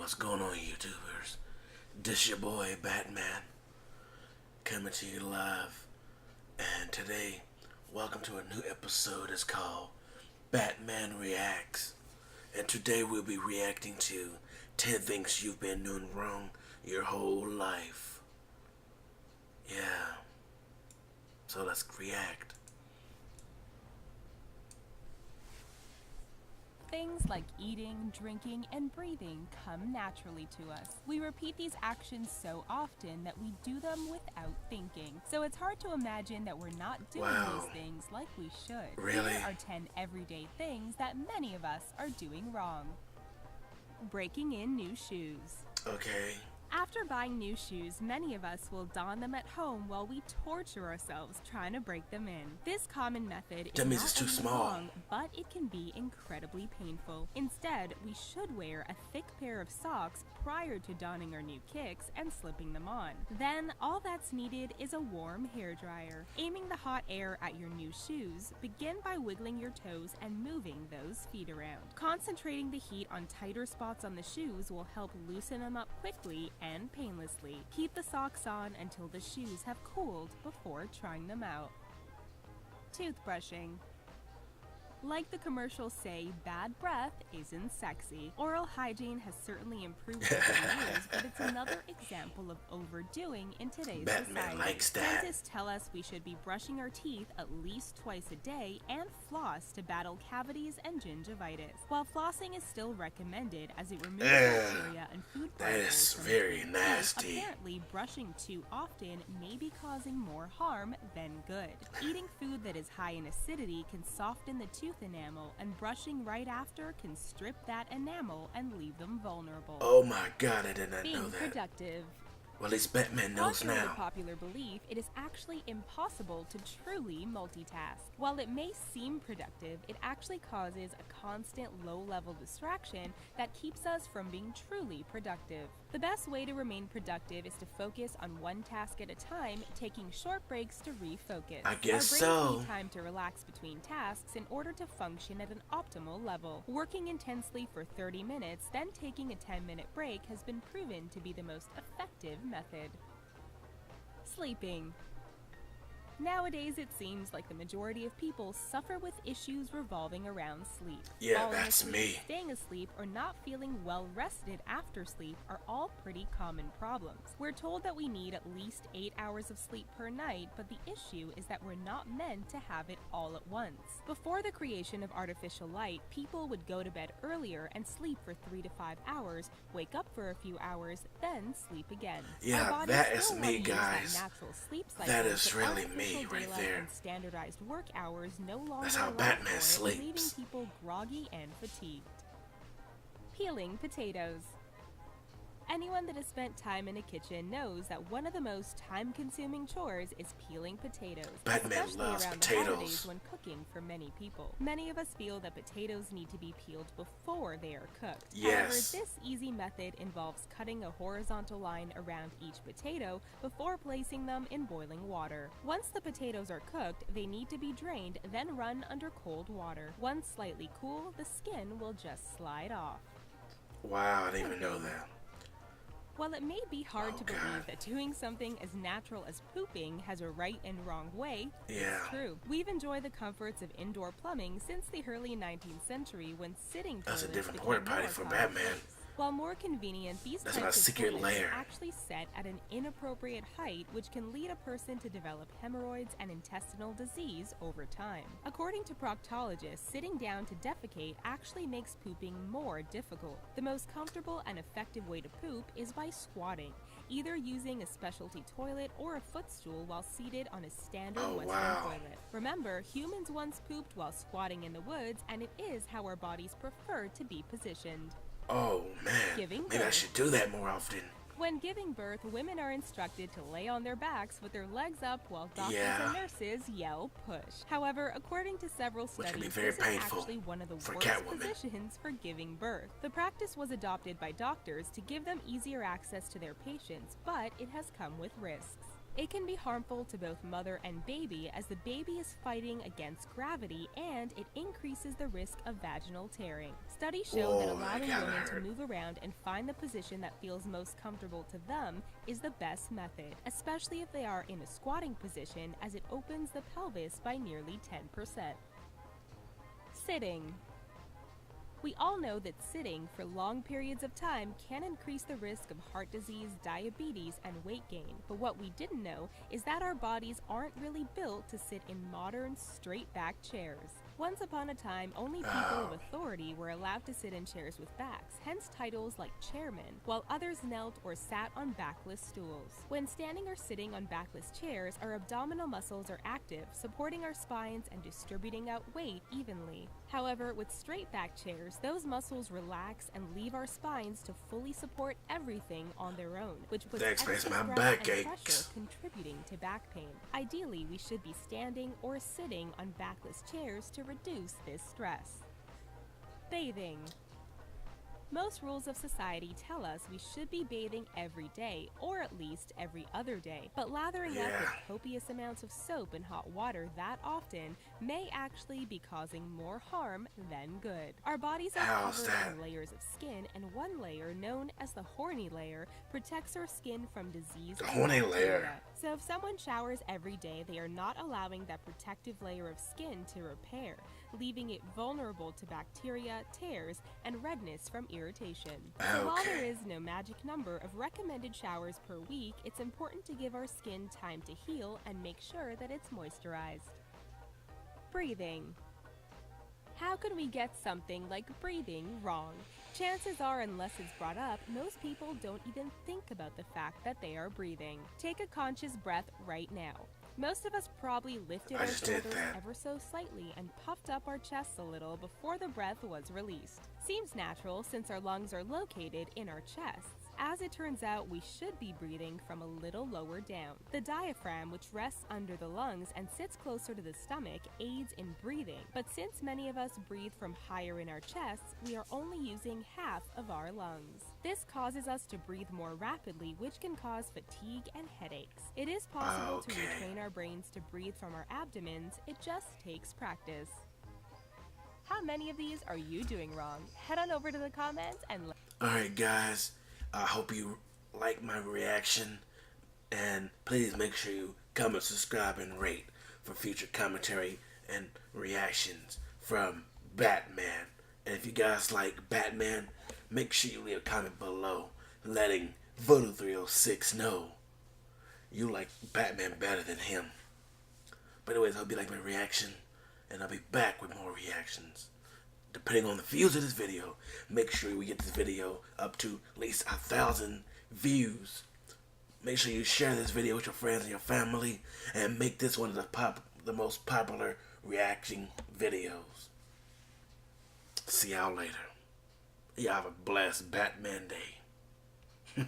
What's going on, YouTubers? This your boy Batman coming to you live, and today, welcome to a new episode. It's called Batman Reacts, and today we'll be reacting to 10 things you've been doing wrong your whole life. Yeah, so let's react. Things like eating, drinking, and breathing come naturally to us. We repeat these actions so often that we do them without thinking. So it's hard to imagine that we're not doing these things like we should. Really? Here are 10 everyday things that many of us are doing wrong. Breaking in new shoes. Okay. After buying new shoes, many of us will don them at home while we torture ourselves trying to break them in. This common method is means not it's too only small. wrong, but it can be incredibly painful. Instead, we should wear a thick pair of socks prior to donning our new kicks and slipping them on. Then, all that's needed is a warm hairdryer. Aiming the hot air at your new shoes, begin by wiggling your toes and moving those feet around. Concentrating the heat on tighter spots on the shoes will help loosen them up quickly and painlessly. Keep the socks on until the shoes have cooled before trying them out. Toothbrushing. Like the commercials say, bad breath isn't sexy. Oral hygiene has certainly improved over the years, but it's another example of overdoing in today's Batman society. likes that. Dentists tell us we should be brushing our teeth at least twice a day and floss to battle cavities and gingivitis. While flossing is still recommended as it removes bacteria and food That particles is from very the nasty. apparently brushing too often may be causing more harm than good. Eating food that is high in acidity can soften the tooth enamel, and brushing right after can strip that enamel and leave them vulnerable. Oh my god, I did not know Being that. productive. Well, at least Batman knows Contrary to now. popular belief, it is actually impossible to truly multitask. While it may seem productive, it actually causes a constant low-level distraction that keeps us from being truly productive. The best way to remain productive is to focus on one task at a time, taking short breaks to refocus. I guess Our so. brains need time to relax between tasks in order to function at an optimal level. Working intensely for 30 minutes, then taking a 10-minute break has been proven to be the most effective method. Sleeping. Nowadays, it seems like the majority of people suffer with issues revolving around sleep. Yeah, Falling that's asleep, me. Staying asleep, or not feeling well rested after sleep are all pretty common problems. We're told that we need at least 8 hours of sleep per night, but the issue is that we're not meant to have it all at once. Before the creation of artificial light, people would go to bed earlier and sleep for 3 to 5 hours, wake up for a few hours, then sleep again. Yeah, Our bodies that is still me, want to use that guys. natural sleep cycle, That is but really artificial me right daylight there. and standardized work hours no longer That's how allow Batman for it, leaving sleeps. people groggy and fatigued. Peeling potatoes. Anyone that has spent time in a kitchen knows that one of the most time-consuming chores is peeling potatoes, Batman especially loves around potatoes. the holidays when cooking for many people. Many of us feel that potatoes need to be peeled before they are cooked. Yes. However, this easy method involves cutting a horizontal line around each potato before placing them in boiling water. Once the potatoes are cooked, they need to be drained, then run under cold water. Once slightly cool, the skin will just slide off. Wow, I didn't even know that. While it may be hard to God. believe that doing something as natural as pooping has a right and wrong way, Yeah. it's true. We've enjoyed the comforts of indoor plumbing since the early 19th century when sitting That's a toilets different became porta potty more for commonplace. Batman. While more convenient, these That's my types of secret toilets lair. are actually set at an inappropriate height, which can lead a person to develop hemorrhoids and intestinal disease over time. According to proctologists, sitting down to defecate actually makes pooping more difficult. The most comfortable and effective way to poop is by squatting, either using a specialty toilet or a footstool while seated on a standard Oh, Western wow. toilet. Remember, humans once pooped while squatting in the woods, and it is how our bodies prefer to be positioned. Oh man, Giving maybe I birth. should do that more often. When giving birth, women are instructed to lay on their backs with their legs up while doctors Yeah. and nurses yell push. However, according to several Which studies, can be very this is painful actually one of the for worst Catwoman. positions for giving birth. The practice was adopted by doctors to give them easier access to their patients, but it has come with risks. It can be harmful to both mother and baby as the baby is fighting against gravity and it increases the risk of vaginal tearing. Studies show that allowing women to move around and find the position that feels most comfortable to them is the best method, especially if they are in a squatting position as it opens the pelvis by nearly 10%. Sitting. We all know that sitting for long periods of time can increase the risk of heart disease, diabetes, and weight gain. But what we didn't know is that our bodies aren't really built to sit in modern, straight-back chairs. Once upon a time, only people of authority were allowed to sit in chairs with backs, hence titles like chairman, while others knelt or sat on backless stools. When standing or sitting on backless chairs, our abdominal muscles are active, supporting our spines and distributing out weight evenly. However, with straight-back chairs, those muscles relax and leave our spines to fully support everything on their own, which puts extra stress and pressure contributing to back pain. Ideally, we should be standing or sitting on backless chairs to reduce this stress. Bathing. Most rules of society tell us we should be bathing every day, or at least every other day. But lathering up with copious amounts of soap and hot water that often may actually be causing more harm than good. Our bodies are covered in layers of skin, and one layer, known as the horny layer, protects our skin from disease and bacteria. So if someone showers every day, they are not allowing that protective layer of skin to repair, leaving it vulnerable to bacteria, tears, and redness from irritation. So while there is no magic number of recommended showers per week, it's important to give our skin time to heal and make sure that it's moisturized. Breathing. How could we get something like breathing wrong? Chances are, unless it's brought up, most people don't even think about the fact that they are breathing. Take a conscious breath right now. Most of us probably lifted our shoulders ever so slightly and puffed up our chests a little before the breath was released. Seems natural since our lungs are located in our chests. As it turns out, we should be breathing from a little lower down. The diaphragm, which rests under the lungs and sits closer to the stomach, aids in breathing. But since many of us breathe from higher in our chests, we are only using half of our lungs. This causes us to breathe more rapidly, which can cause fatigue and headaches. It is possible to retrain our brains to breathe from our abdomens. It just takes practice. How many of these are you doing wrong? Head on over to the comments and Alright guys, I hope you like my reaction, and please make sure you comment, subscribe, and rate for future commentary and reactions from Batman. And if you guys like Batman, make sure you leave a comment below letting Voodoo306 know you like Batman better than him. But anyways, I hope you like my reaction, and I'll be back with more reactions. Depending on the views of this video, make sure we get this video up to at least 1,000 views. Make sure you share this video with your friends and your family, and make this one of the most popular reacting videos. See y'all later. Y'all have a blessed Batman day.